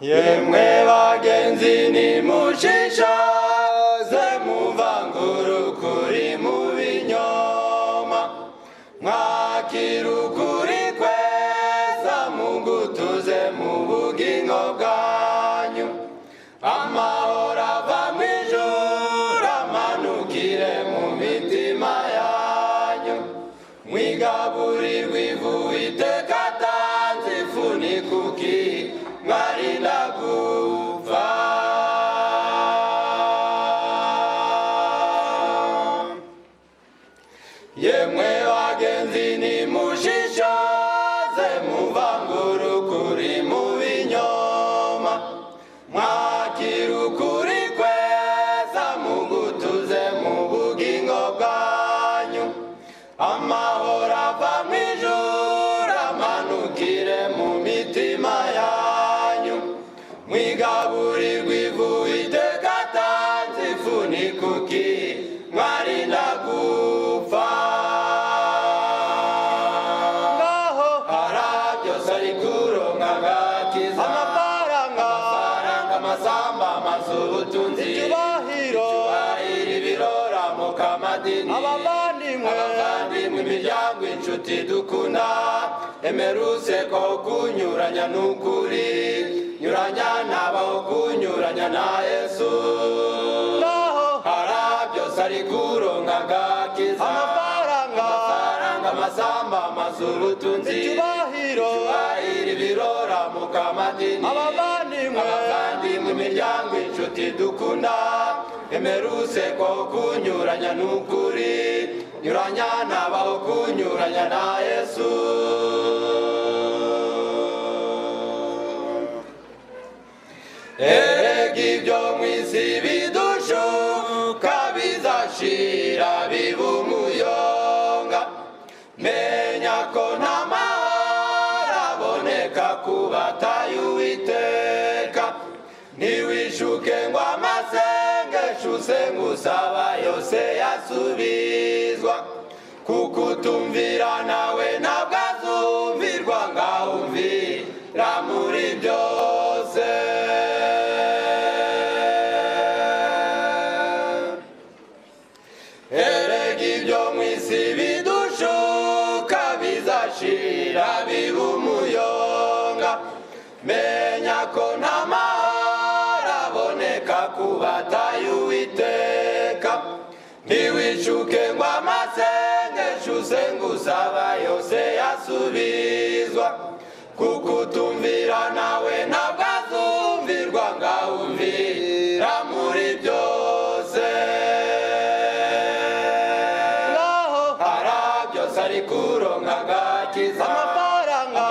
yemwe bagenzi nimushishoze muvangura ukuri mu binyoma, mwakira ukuri kweza mugutuze mu bugingo bwanyu, amahoro ava mu ijuru amanukire mu mitima yanyu, mwigaburirwa ivu iteka atanze ifunika uki mwarinda gupfa. Yemwe bagenzi nimushishoze muvangura ukuri mu binyoma, mwakira ukuri kweza mugutuze mu bugingo bwanyu, amahoro ava mu ijuru amanukire mu mitima yanyu, mwigaburirwa ivu iteka atanze ifunika uki mwarinda gupfa. Ngaho harabyose ari kuronka agakiza, amafaranga amasamba amazu ubutunzi icyubahiro ibirora mu kamadini, abavandimwe imiryango inshuti dukunda, emeruse ko kunyuranya n'ukuri, nyuranya nabaho kunyuranya na Yesu. Harabyose ari kuronka agakiza, amafaranga amasamba amazu ubutunzi icyubahiro ibirora mu kamadini, abavandimwe imiryango inshuti dukunda, emeruse ko kunyuranya n'ukuri, nyuranya nabaho kunyuranya na Yesu. Erega ibyo mw'isi bidushuka bizashira biba umuyonga, menya ko nta mahoro aboneka ku bataye Uwiteka, ntiwishuke ngo amasengesho usenga usaba yose yasubizwa, kuko utumvira nawe ntabwo azumvirwa, ngaho umvira muri byose. Erega ibyo mw'isi bidushuka bizashira biba umuyonga, menya ko nta mahoro aboneka ku bataye Uwiteka, ntiwishuke ngo amasengesho usenga usaba yose yasubizwa, kuko utumvira nawe ntabwo azumvirwa, ngaho umvira muri byose. Ngaho harabyose ari kuronka agakiza, amafaranga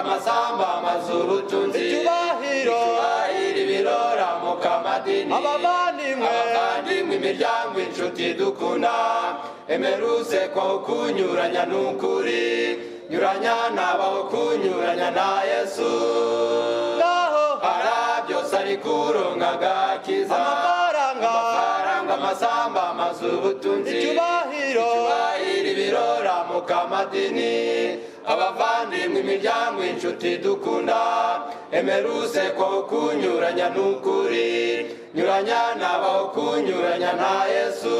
amasamba amazu ubutunzi icyubahiro ibirora mu kamadini, abavandimwe imiryango inshuti dukunda, emeruse ko kunyuranya n'ukuri, nyuranya nabaho kunyuranya na Yesu. Ngaho harabyose ari kuronka agakiza, amafaranga amasamba amazu ubutunzi icyubahiro ibirora mu kamadini, abavandimwe imiryango inshuti dukunda, emeruse ko kunyuranya n'ukuri, nyuranya nabaho kunyuranya na Yesu.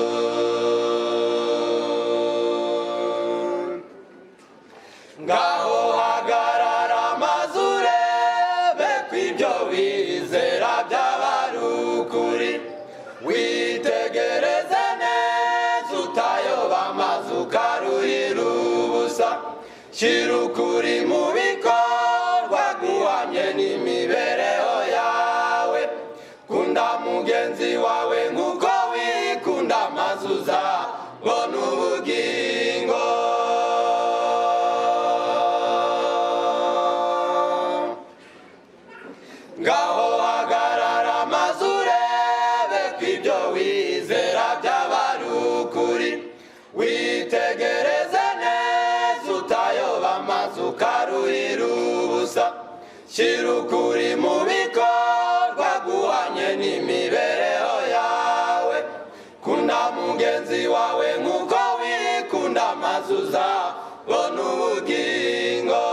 Ngaho hagarara maze urebe ko ibyo wizera byaba ari ukuri, witegereze neza utayoba maze ukaruhira ubusa, shyira ukuri mu bikorwa guhamye n'imibereho yawe, kunda mugenzi wawe nk'uko wikunda maze uzabona ubugingo. Ngaho hagarara maze urebe ko ibyo wizera byaba ari ukuri, witegereze neza utayoba maze ukaruhira ubusa, shyira ukuri mu bikorwa guhanye n'imibereho yawe, kunda mugenzi wawe nk'uko wikunda maze uzabona ubugingo.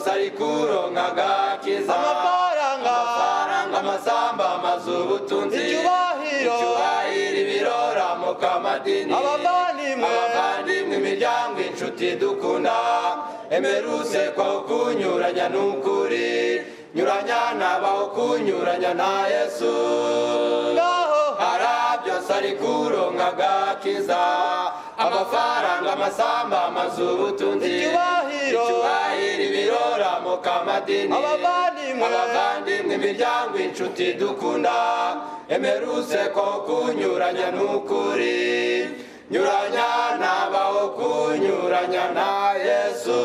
byose ari kuronka agakiza amafaranga amasamba amazu ubutunzi icyubahiro ibiroramo kamadini abavandimwe imiryango inshuti dukunda emeruse kwaho kunyuranya n'ukuri nyuranya nabaho kunyuranya na Yesu byose ari kuronka agakiza amafaranga amasamba amazu ubutunzi icyubahiro ibiroramo kamadini abavandimwe imiryango inshuti dukunda emeruse ko kunyuranya n'ukuri nyuranya nabaho kunyuranya na Yesu